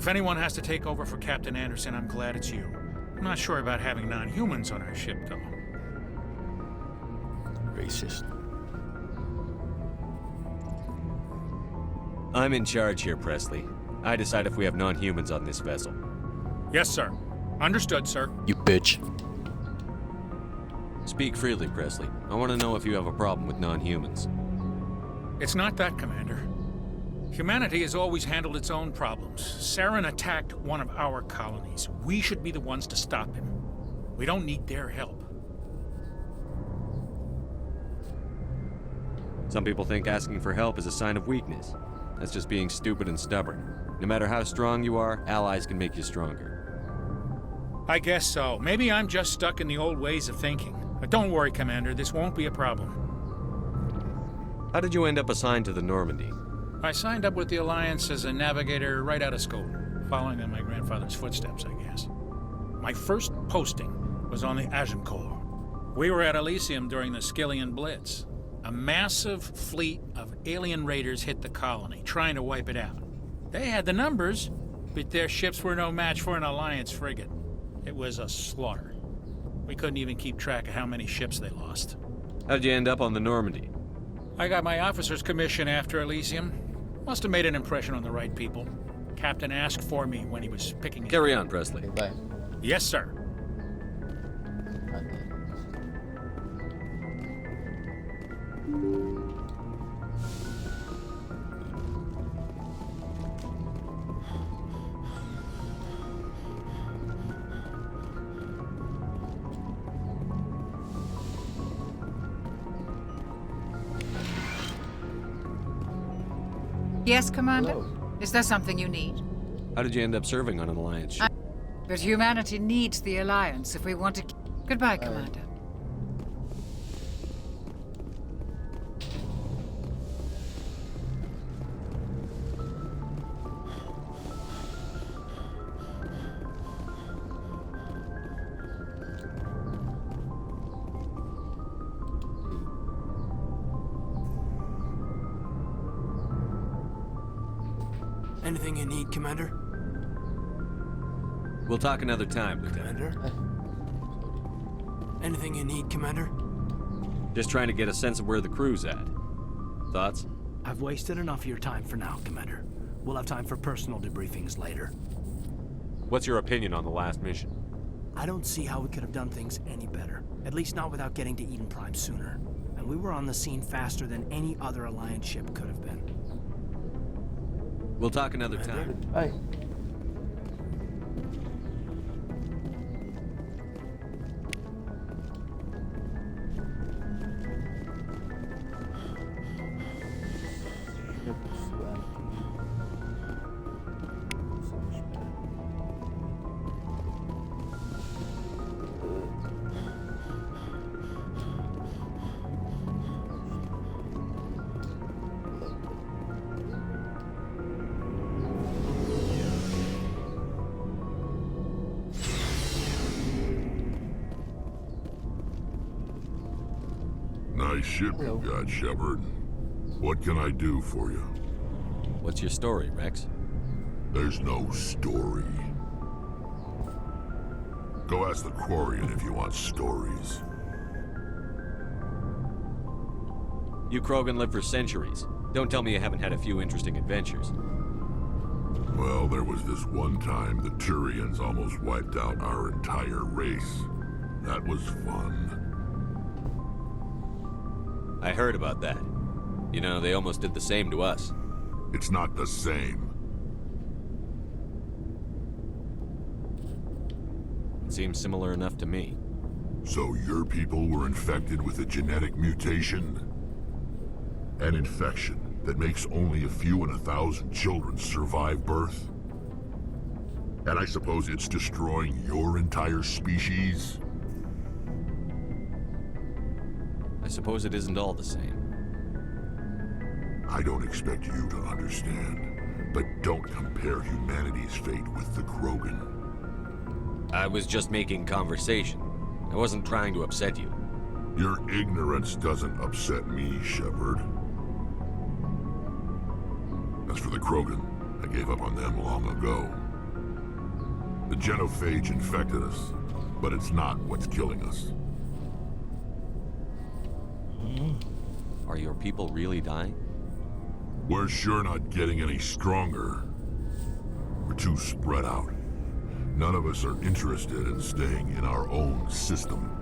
If anyone has to take over for Captain Anderson, I'm glad it's you. I'm not sure about having non-humans on our ship, though. Racist. I'm in charge here, Presley. I decide if we have non-humans on this vessel. Yes, sir. Understood, sir. You bitch. Speak freely, Presley. I want to know if you have a problem with non-humans. It's not that, Commander. Humanity has always handled its own problems. Saren attacked one of our colonies. We should be the ones to stop him. We don't need their help. Some people think asking for help is a sign of weakness. That's just being stupid and stubborn. No matter how strong you are, allies can make you stronger. I guess so. Maybe I'm just stuck in the old ways of thinking. But don't worry, Commander. This won't be a problem. How did you end up assigned to the Normandy? I signed up with the Alliance as a navigator right out of school, following in my grandfather's footsteps, I guess. My first posting was on the Agincourt. We were at Elysium during the Skillian Blitz. A massive fleet of alien raiders hit the colony, trying to wipe it out. They had the numbers, but their ships were no match for an Alliance frigate. It was a slaughter. We couldn't even keep track of how many ships they lost. How'd you end up on the Normandy? I got my officer's commission after Elysium. Must have made an impression on the right people. Captain asked for me when he was picking his... Carry on, Presley. Bye. Yes, sir. Okay. Yes, Commander? Hello. Is there something you need? How did you end up serving on an Alliance ship? But humanity needs the Alliance if we want to... Goodbye, Commander. Anything you need, Commander? We'll talk another time, Lieutenant. Commander? Anything you need, Commander? Just trying to get a sense of where the crew's at. Thoughts? I've wasted enough of your time for now, Commander. We'll have time for personal debriefings later. What's your opinion on the last mission? I don't see how we could have done things any better. At least not without getting to Eden Prime sooner. And we were on the scene faster than any other Alliance ship could have been. We'll talk another time. Bye. Nice ship you got, Shepard. What can I do for you? What's your story, Rex? There's no story. Go ask the Quarian if you want stories. You Krogan live for centuries. Don't tell me you haven't had a few interesting adventures. Well, there was this one time the Turians almost wiped out our entire race. That was fun. I heard about that. You know, they almost did the same to us. It's not the same. It seems similar enough to me. So your people were infected with a genetic mutation? An infection that makes only a few in 1,000 children survive birth? And I suppose it's destroying your entire species? I suppose it isn't all the same. I don't expect you to understand, but don't compare humanity's fate with the Krogan. I was just making conversation. I wasn't trying to upset you. Your ignorance doesn't upset me, Shepard. As for the Krogan, I gave up on them long ago. The genophage infected us, but it's not what's killing us. Are your people really dying? We're sure not getting any stronger. We're too spread out. None of us are interested in staying in our own system.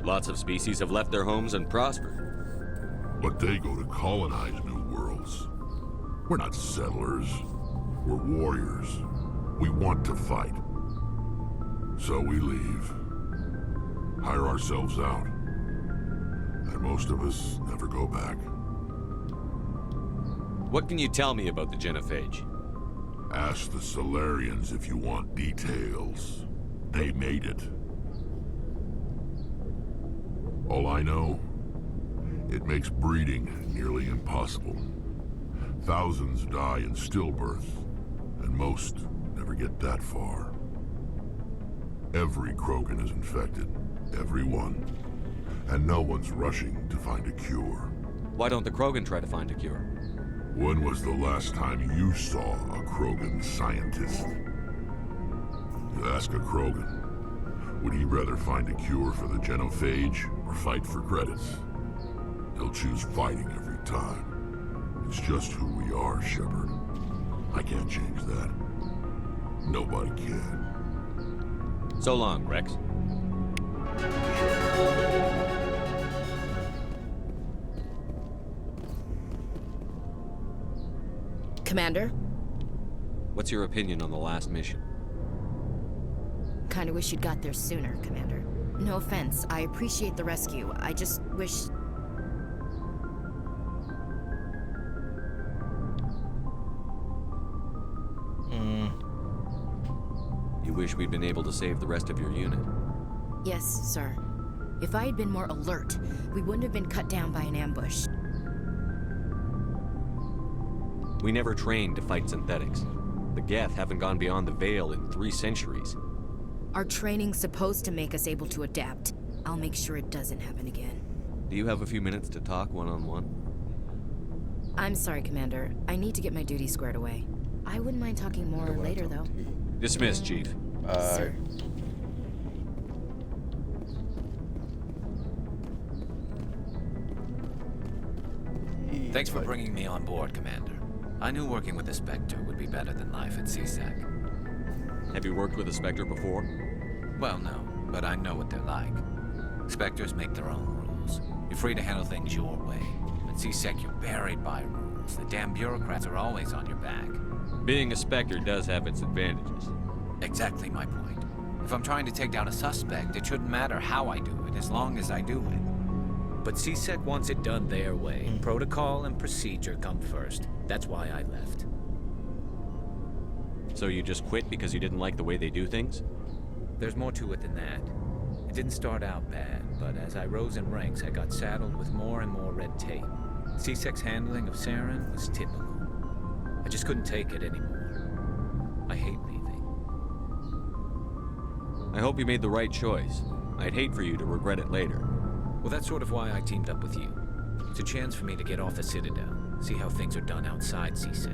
Lots of species have left their homes and prospered. But they go to colonize new worlds. We're not settlers. We're warriors. We want to fight. So we leave. Hire ourselves out. And most of us never go back. What can you tell me about the genophage? Ask the Solarians if you want details. They made it. All I know, it makes breeding nearly impossible. Thousands die in stillbirth, and most never get that far. Every Krogan is infected. Every one. And no one's rushing to find a cure. Why don't the Krogan try to find a cure? When was the last time you saw a Krogan scientist? You ask a Krogan, would he rather find a cure for the genophage or fight for credits? He'll choose fighting every time. It's just who we are, Shepard. I can't change that. Nobody can. So long, Rex. Commander? What's your opinion on the last mission? Kinda wish you'd got there sooner, Commander. No offense, I appreciate the rescue. I just wish... You wish we'd been able to save the rest of your unit. Yes, sir. If I had been more alert, we wouldn't have been cut down by an ambush. We never trained to fight synthetics. The Geth haven't gone beyond the Veil in 3 centuries. Our training's supposed to make us able to adapt. I'll make sure it doesn't happen again. Do you have a few minutes to talk one-on-one? I'm sorry, Commander. I need to get my duties squared away. I wouldn't mind talking more later, though. Dismissed, Chief. Sir. Thanks for bringing me on board, Commander. I knew working with the Spectre would be better than life at CSEC. Have you worked with a Spectre before? Well, no, but I know what they're like. Spectres make their own rules. You're free to handle things your way. At CSEC, you're buried by rules. The damn bureaucrats are always on your back. Being a Spectre does have its advantages. Exactly my point. If I'm trying to take down a suspect, it shouldn't matter how I do it, as long as I do it. But CSEC wants it done their way. Protocol and procedure come first. That's why I left. So you just quit because you didn't like the way they do things? There's more to it than that. It didn't start out bad, but as I rose in ranks, I got saddled with more and more red tape. CSEC's handling of Saren was typical. I just couldn't take it anymore. I hate leaving. I hope you made the right choice. I'd hate for you to regret it later. Well, that's sort of why I teamed up with you. It's a chance for me to get off the Citadel, see how things are done outside CSEC.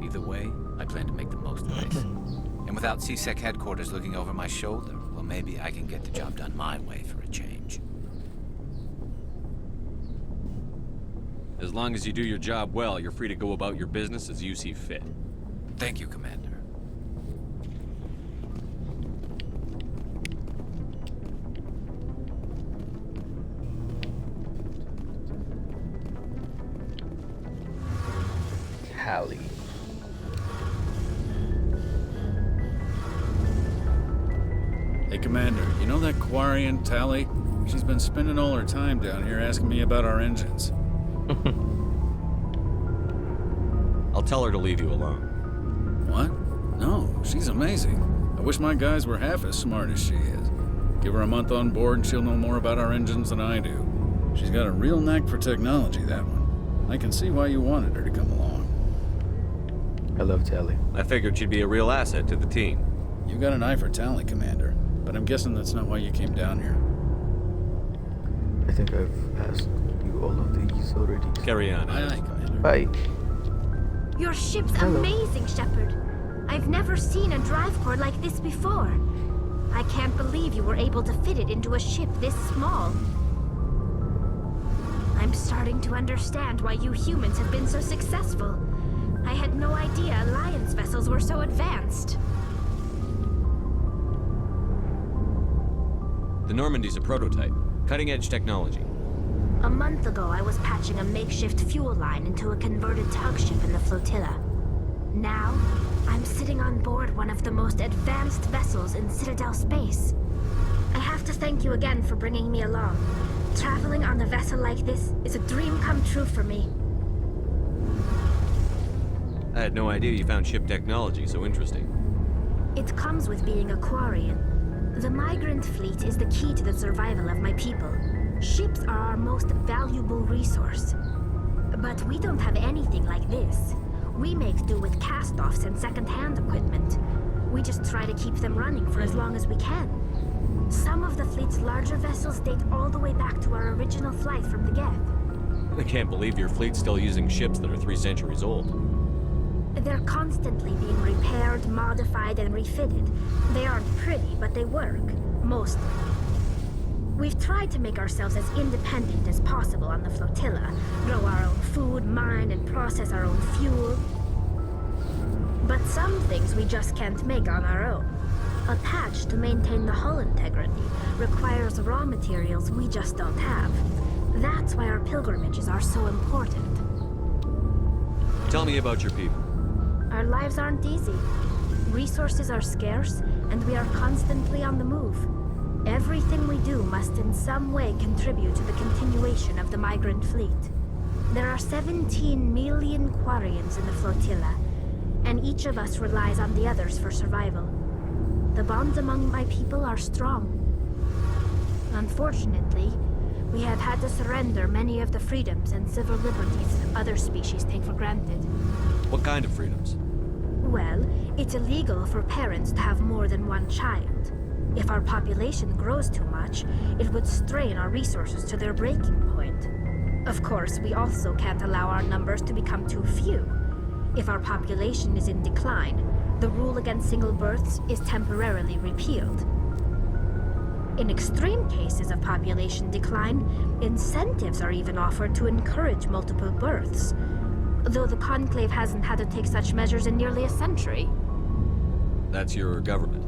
Either way, I plan to make the most of it. And without CSEC headquarters looking over my shoulder, well, maybe I can get the job done my way for a change. As long as you do your job well, you're free to go about your business as you see fit. Thank you, Commander. Tali. Hey, Commander, you know that Quarian, Tali? She's been spending all her time down here asking me about our engines. I'll tell her to leave you alone. What? No, she's amazing. I wish my guys were half as smart as she is. Give her a month on board and she'll know more about our engines than I do. She's got a real knack for technology, that one. I can see why you wanted her to come along. I love Tali. I figured she'd be a real asset to the team. You got an eye for talent, Commander, but I'm guessing that's not why you came down here. I think I've asked you all of these already. Carry on. Aye, aye, Commander. Bye. Your ship's Hello. amazing, Shepard. I've never seen a drive core like this before. I can't believe you were able to fit it into a ship this small. I'm starting to understand why you humans have been so successful. I had no idea Alliance vessels were so advanced. The Normandy's a prototype. Cutting-edge technology. A month ago, I was patching a makeshift fuel line into a converted tug ship in the flotilla. Now, I'm sitting on board one of the most advanced vessels in Citadel space. I have to thank you again for bringing me along. Traveling on a vessel like this is a dream come true for me. I had no idea you found ship technology so interesting. It comes with being a Quarian. The migrant fleet is the key to the survival of my people. Ships are our most valuable resource. But we don't have anything like this. We make do with cast-offs and second-hand equipment. We just try to keep them running for as long as we can. Some of the fleet's larger vessels date all the way back to our original flight from the Geth. I can't believe your fleet's still using ships that are 3 centuries old. They're constantly being repaired, modified, and refitted. They aren't pretty, but they work. Mostly. We've tried to make ourselves as independent as possible on the flotilla. Grow our own food, mine, and process our own fuel. But some things we just can't make on our own. A patch to maintain the hull integrity requires raw materials we just don't have. That's why our pilgrimages are so important. Tell me about your people. Our lives aren't easy. Resources are scarce, and we are constantly on the move. Everything we do must in some way contribute to the continuation of the migrant fleet. There are 17 million Quarians in the flotilla, and each of us relies on the others for survival. The bonds among my people are strong. Unfortunately, we have had to surrender many of the freedoms and civil liberties other species take for granted. What kind of freedoms? Well, it's illegal for parents to have more than one child. If our population grows too much, it would strain our resources to their breaking point. Of course, we also can't allow our numbers to become too few. If our population is in decline, the rule against single births is temporarily repealed. In extreme cases of population decline, incentives are even offered to encourage multiple births, though the Conclave hasn't had to take such measures in nearly a century. That's your government.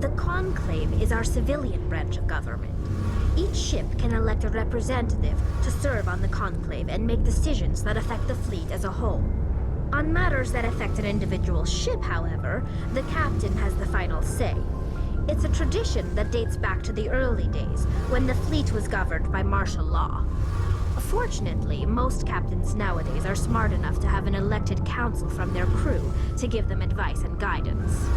The Conclave is our civilian branch of government. Each ship can elect a representative to serve on the Conclave and make decisions that affect the fleet as a whole. On matters that affect an individual ship, however, the captain has the final say. It's a tradition that dates back to the early days, when the fleet was governed by martial law. Fortunately, most captains nowadays are smart enough to have an elected council from their crew to give them advice and guidance.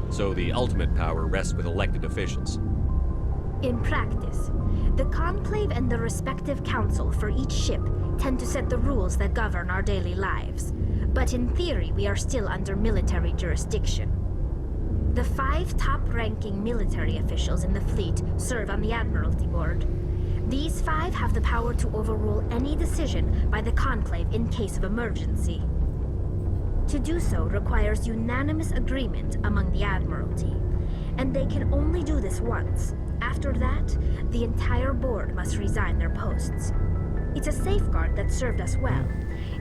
So the ultimate power rests with elected officials. In practice, the Conclave and the respective council for each ship tend to set the rules that govern our daily lives. But in theory, we are still under military jurisdiction. The 5 top-ranking military officials in the fleet serve on the Admiralty Board. These 5 have the power to overrule any decision by the Conclave in case of emergency. To do so requires unanimous agreement among the Admiralty, and they can only do this once. After that, the entire board must resign their posts. It's a safeguard that served us well.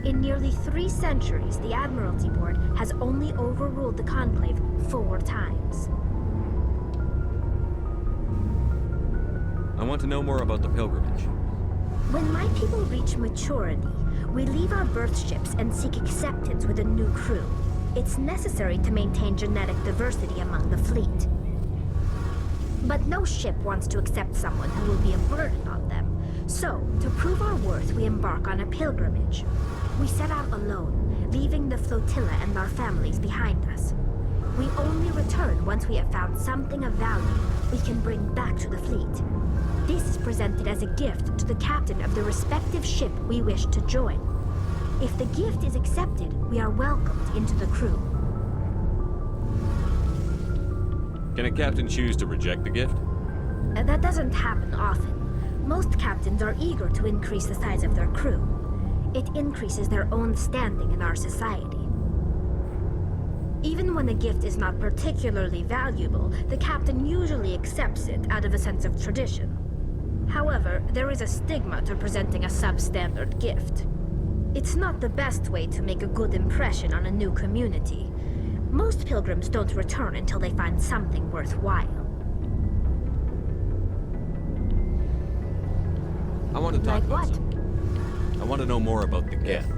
In nearly 3 centuries, the Admiralty Board has only overruled the Conclave 4 times. I want to know more about the pilgrimage. When my people reach maturity, we leave our birth ships and seek acceptance with a new crew. It's necessary to maintain genetic diversity among the fleet. But no ship wants to accept someone who will be a burden on them. So, to prove our worth, we embark on a pilgrimage. We set out alone, leaving the flotilla and our families behind us. We only return once we have found something of value we can bring back to the fleet. This is presented as a gift to the captain of the respective ship we wish to join. If the gift is accepted, we are welcomed into the crew. Can a captain choose to reject the gift? That doesn't happen often. Most captains are eager to increase the size of their crew. It increases their own standing in our society. Even when a gift is not particularly valuable, the captain usually accepts it out of a sense of tradition. However, there is a stigma to presenting a substandard gift. It's not the best way to make a good impression on a new community. Most pilgrims don't return until they find something worthwhile. I want to talk Like about what? something. I want to know more about the Geth.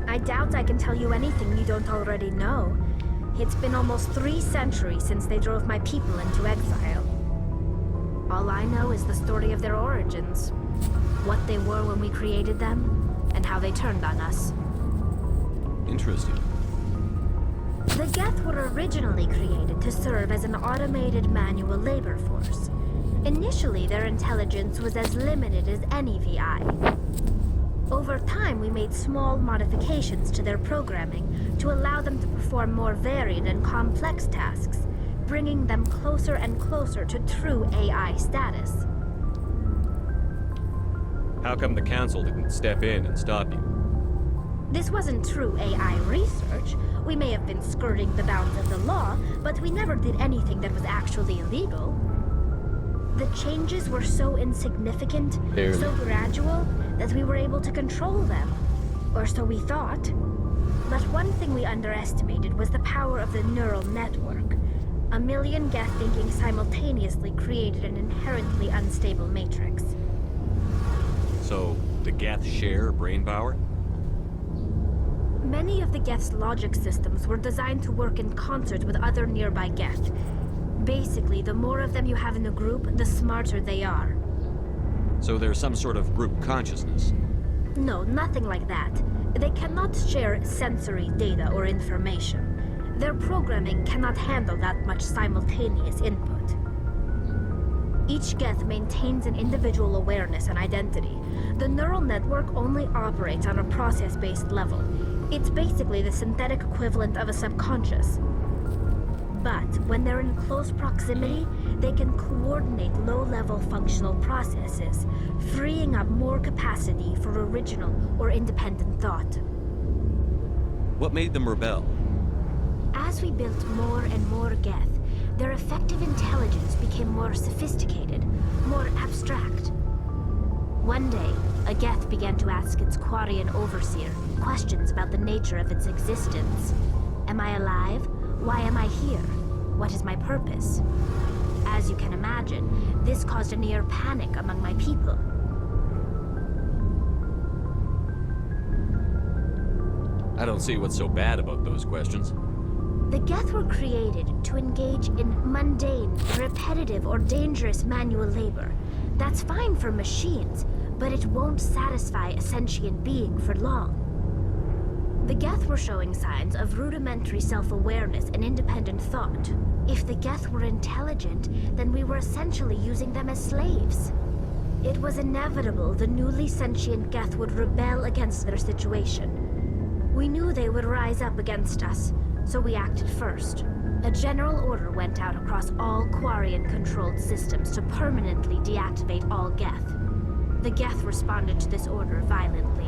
I doubt I can tell you anything you don't already know. It's been almost 3 centuries since they drove my people into exile. All I know is the story of their origins. What they were when we created them, and how they turned on us. Interesting. The Geth were originally created to serve as an automated manual labor force. Initially, their intelligence was as limited as any VI. Over time, we made small modifications to their programming to allow them to perform more varied and complex tasks, bringing them closer and closer to true AI status. How come the Council didn't step in and stop you? This wasn't true AI research. We may have been skirting the bounds of the law, but we never did anything that was actually illegal. The changes were so insignificant, Barely. so gradual, that we were able to control them. Or so we thought. But one thing we underestimated was the power of the neural network. A million Geth thinking simultaneously created an inherently unstable matrix. So, the Geth share brain power? Many of the Geth's logic systems were designed to work in concert with other nearby Geth. Basically, the more of them you have in a group, the smarter they are. So there's some sort of group consciousness. No, nothing like that. They cannot share sensory data or information. Their programming cannot handle that much simultaneous input. Each Geth maintains an individual awareness and identity. The neural network only operates on a process-based level. It's basically the synthetic equivalent of a subconscious. But when they're in close proximity, they can coordinate low-level functional processes, freeing up more capacity for original or independent thought. What made them rebel? As we built more and more Geth, their effective intelligence became more sophisticated, more abstract. One day, a Geth began to ask its Quarian overseer questions about the nature of its existence. Am I alive? Why am I here? What is my purpose? As you can imagine, this caused a near panic among my people. I don't see what's so bad about those questions. The Geth were created to engage in mundane, repetitive, or dangerous manual labor. That's fine for machines, but it won't satisfy a sentient being for long. The Geth were showing signs of rudimentary self-awareness and independent thought. If the Geth were intelligent, then we were essentially using them as slaves. It was inevitable the newly sentient Geth would rebel against their situation. We knew they would rise up against us, so we acted first. A general order went out across all Quarian-controlled systems to permanently deactivate all Geth. The Geth responded to this order violently.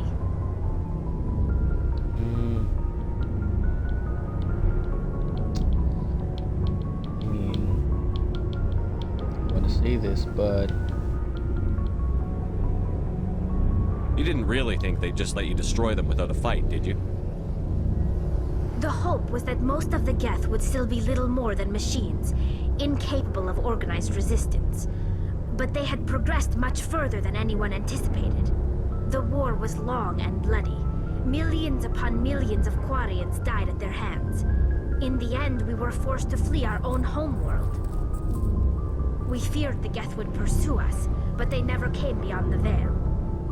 I mean, I want to say this, but You didn't really think they'd just let you destroy them without a fight, did you? The hope was that most of the Geth would still be little more than machines, incapable of organized resistance. But they had progressed much further than anyone anticipated. The war was long and bloody. Millions upon millions of Quarians died at their hands. In the end, we were forced to flee our own homeworld. We feared the Geth would pursue us, but they never came beyond the Veil.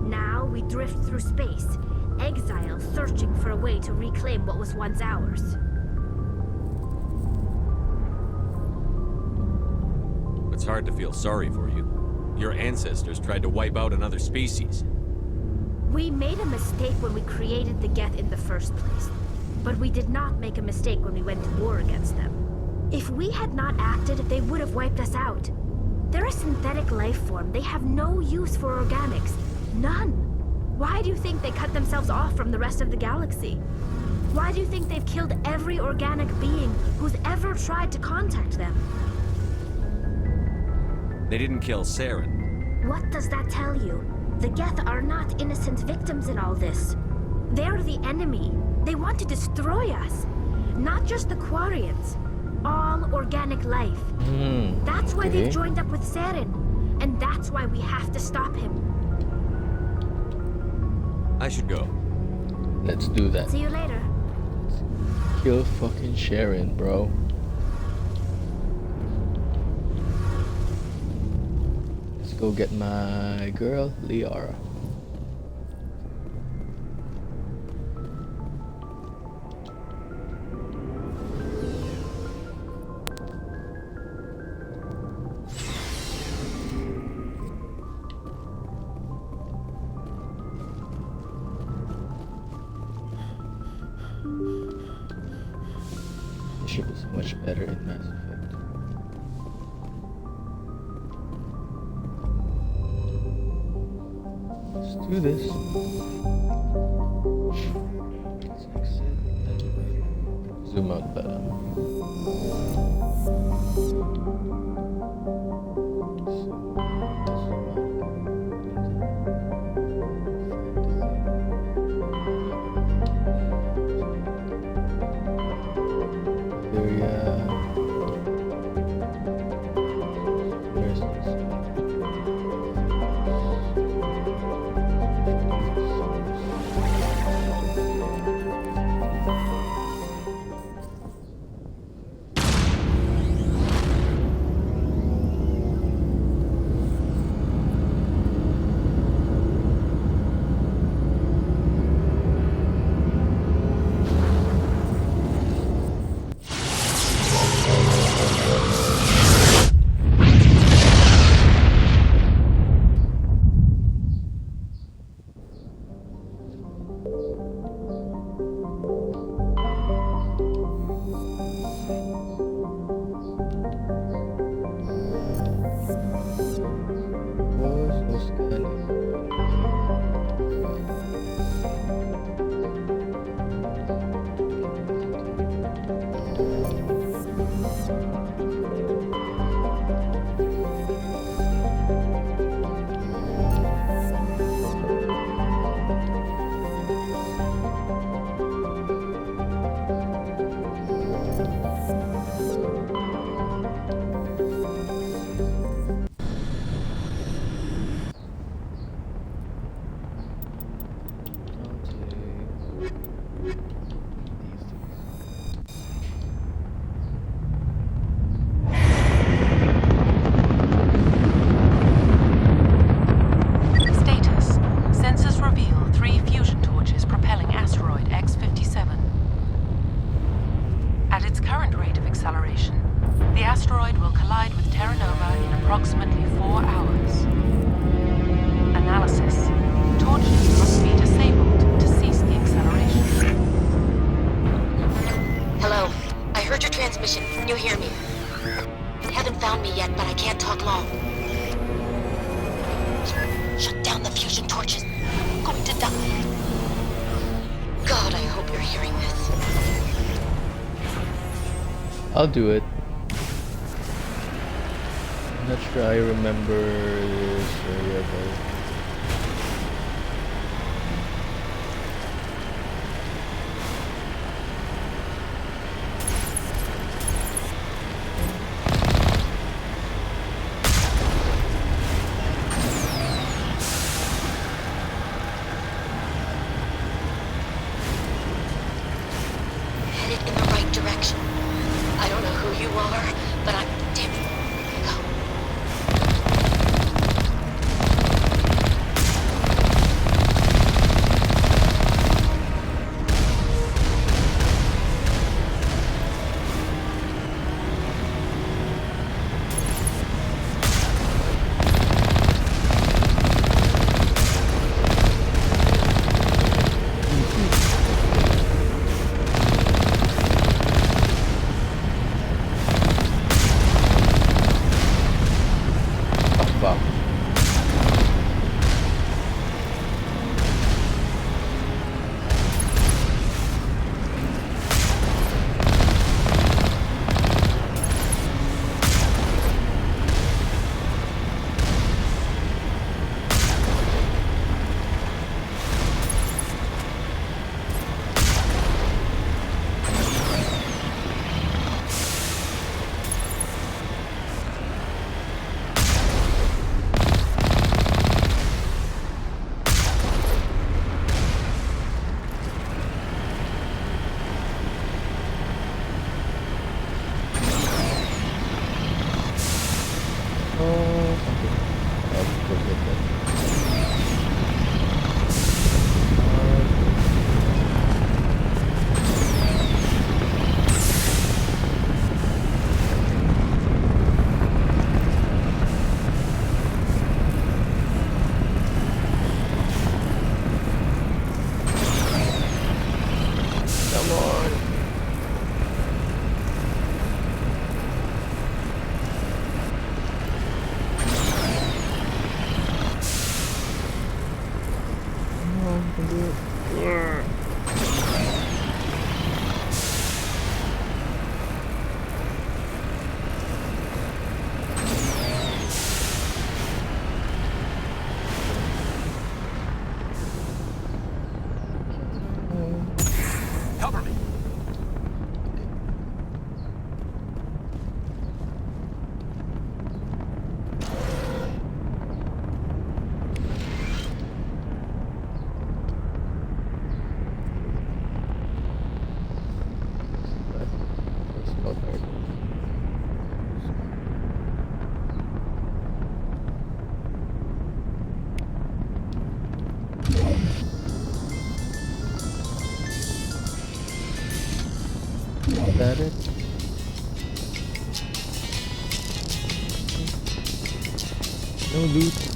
Now we drift through space, exile searching for a way to reclaim what was once ours. It's hard to feel sorry for you. Your ancestors tried to wipe out another species. We made a mistake when we created the Geth in the first place, but we did not make a mistake when we went to war against them. If we had not acted, they would have wiped us out. They're a synthetic life form. They have no use for organics. None. Why do you think they cut themselves off from the rest of the galaxy? Why do you think they've killed every organic being who's ever tried to contact them? They didn't kill Saren. What does that tell you? The Geth are not innocent victims in all this. They're the enemy. They want to destroy us. Not just the Quarians. All organic life. That's why they've joined up with Saren. And that's why we have to stop him. I should go. Let's do that. See you later. Kill fucking Sharon, bro. Let's go get my girl, Liara. This ship is much better in Mass Effect. Let's do this. Let's exit that way. Zoom out better. I'll do it. I'm not sure I remember this area though. Headed in the right direction. I don't know who you are, but I'm damn it. Go. Is that it? No loot.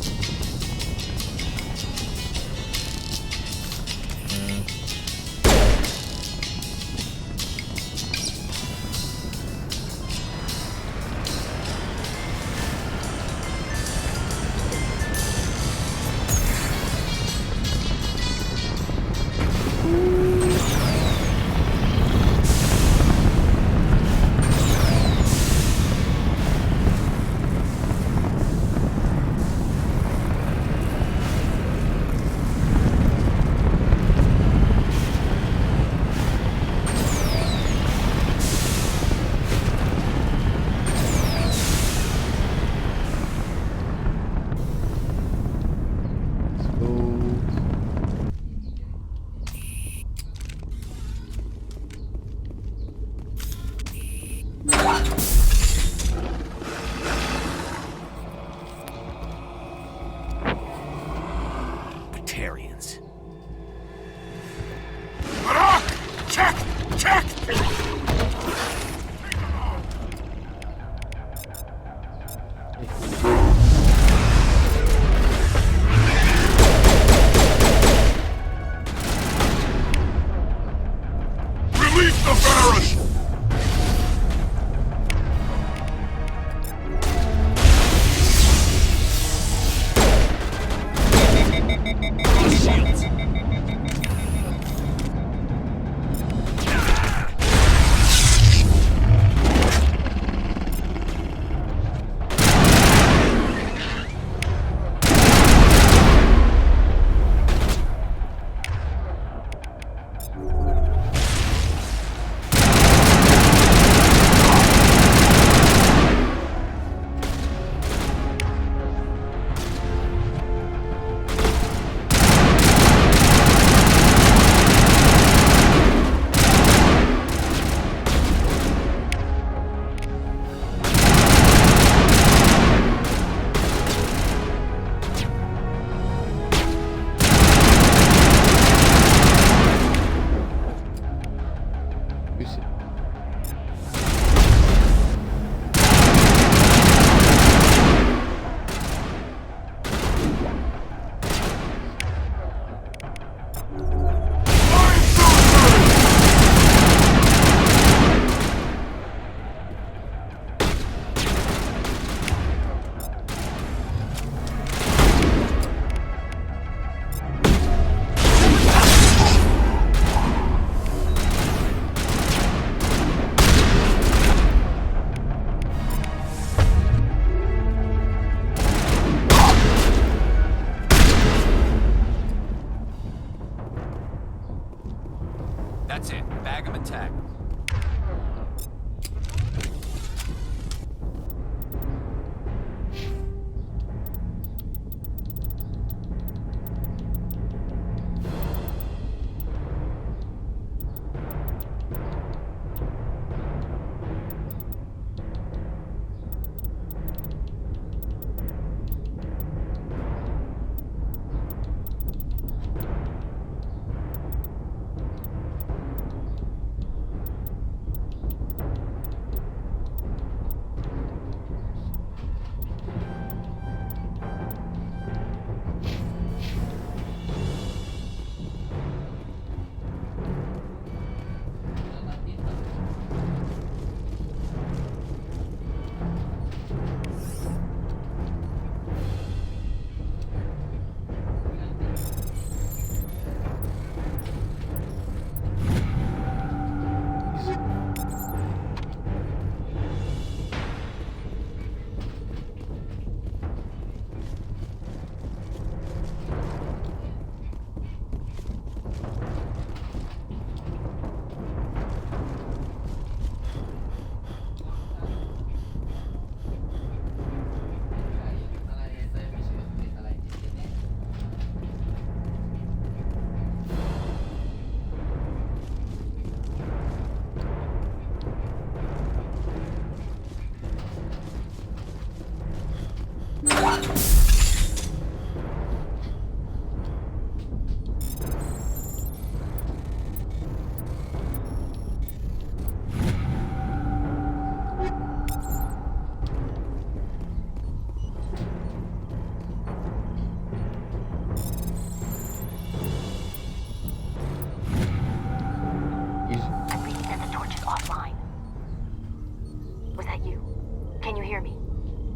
hear me?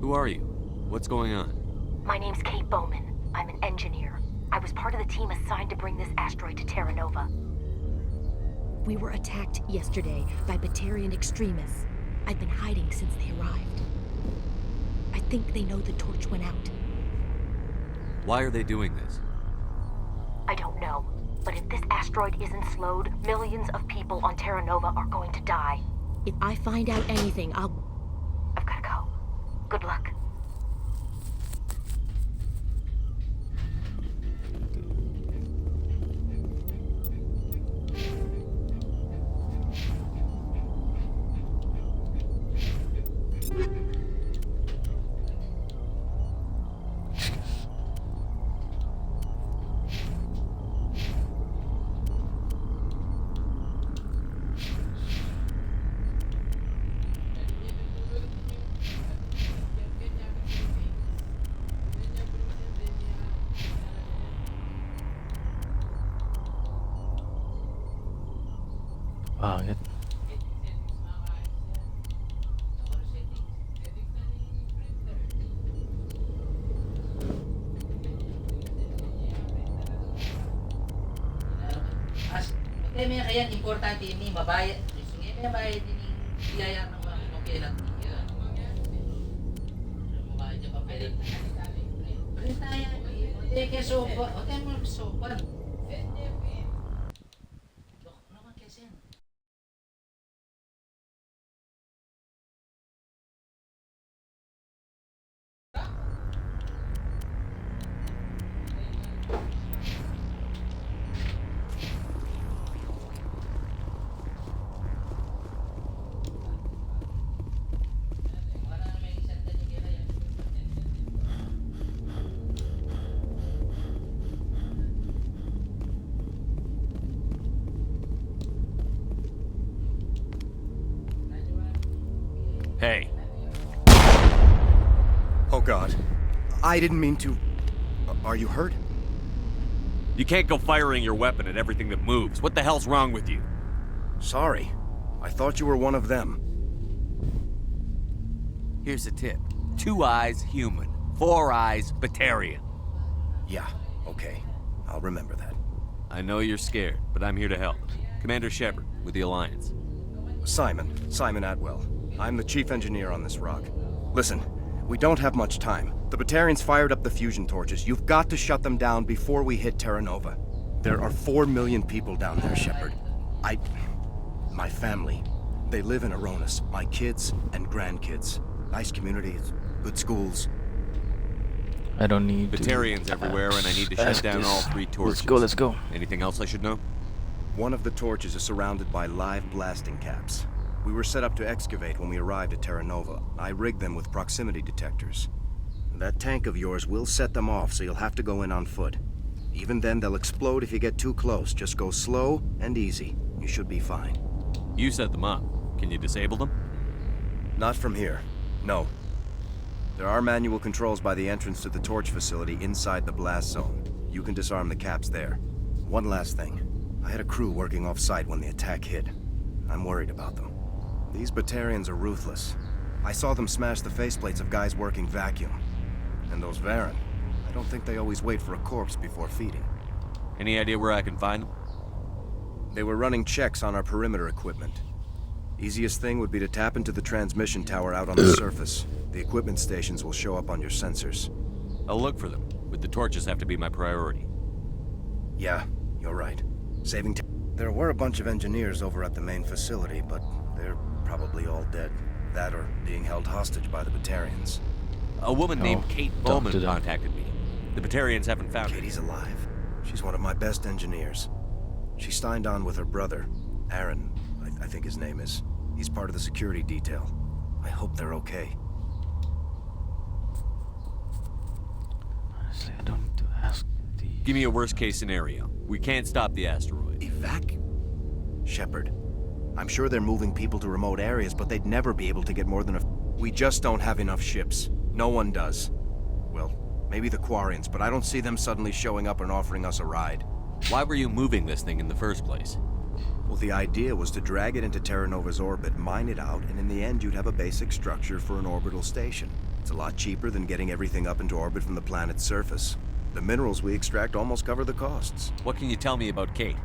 Who are you? What's going on? My name's Kate Bowman. I'm an engineer. I was part of the team assigned to bring this asteroid to Terra Nova. We were attacked yesterday by Batarian extremists. I've been hiding since they arrived. I think they know the torch went out. Why are they doing this? I don't know. But if this asteroid isn't slowed, millions of people on Terra Nova are going to die. If I find out anything, I've gotta go. Good luck. Pangit. May kaya importante ini mabayad. Sige, may bayad ini biyaya ng mga papelan niya. Mabayad yung papelan. Pero tayo, kaya sopa, o tayo mo sopa. Naman kasi yan. Hey. Oh God. I didn't mean to... Are you hurt? You can't go firing your weapon at everything that moves. What the hell's wrong with you? Sorry. I thought you were one of them. Here's a tip. 2 eyes, human. 4 eyes, Batarian. Yeah, okay. I'll remember that. I know you're scared, but I'm here to help. Commander Shepard, with the Alliance. Simon Atwell. I'm the chief engineer on this rock. Listen, we don't have much time. The Batarians fired up the fusion torches. You've got to shut them down before we hit Terra Nova. There are 4 million people down there, Shepard. My family, they live in Aronis. My kids and grandkids. Nice communities, good schools. I don't need Batarians everywhere, and I need to shut down all 3 torches. Let's go. Anything else I should know? One of the torches is surrounded by live blasting caps. We were set up to excavate when we arrived at Terra Nova. I rigged them with proximity detectors. That tank of yours will set them off, so you'll have to go in on foot. Even then, they'll explode if you get too close. Just go slow and easy. You should be fine. You set them up. Can you disable them? Not from here. No. There are manual controls by the entrance to the torch facility inside the blast zone. You can disarm the caps there. One last thing. I had a crew working off-site when the attack hit. I'm worried about them. These Batarians are ruthless. I saw them smash the faceplates of guys working vacuum. And those Varen, I don't think they always wait for a corpse before feeding. Any idea where I can find them? They were running checks on our perimeter equipment. Easiest thing would be to tap into the transmission tower out on the surface. The equipment stations will show up on your sensors. I'll look for them, but the torches have to be my priority. Yeah, you're right. Saving time. There were a bunch of engineers over at the main facility, but they're probably all dead. That or being held hostage by the Batarians. A woman named Kate Bowman contacted me. The Batarians haven't found her. Katie's alive. She's one of my best engineers. She signed on with her brother, Aaron, I think his name is. He's part of the security detail. I hope they're okay. Honestly, I don't need to ask the... Give me a worst-case scenario. We can't stop the asteroid. Shepard. I'm sure they're moving people to remote areas, but they'd never be able to get more than a... We just don't have enough ships. No one does. Well, maybe the Quarians, but I don't see them suddenly showing up and offering us a ride. Why were you moving this thing in the first place? Well, the idea was to drag it into Terra Nova's orbit, mine it out, and in the end you'd have a basic structure for an orbital station. It's a lot cheaper than getting everything up into orbit from the planet's surface. The minerals we extract almost cover the costs. What can you tell me about Kate?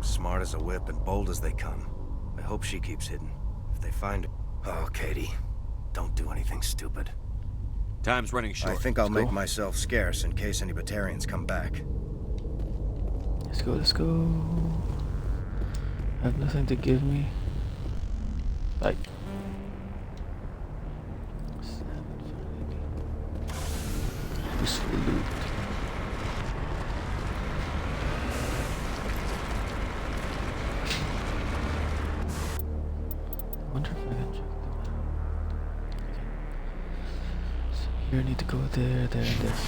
Smart as a whip and bold as they come. I hope she keeps hidden. If they find her... Oh, Katie. Don't do anything stupid. Time's running short. I think I'll make myself scarce in case any Batarians come back. Let's go, let's go. I have nothing to give me. Like... useful loot. I wonder if I can check them out. Okay. So here I need to go there, there, and this.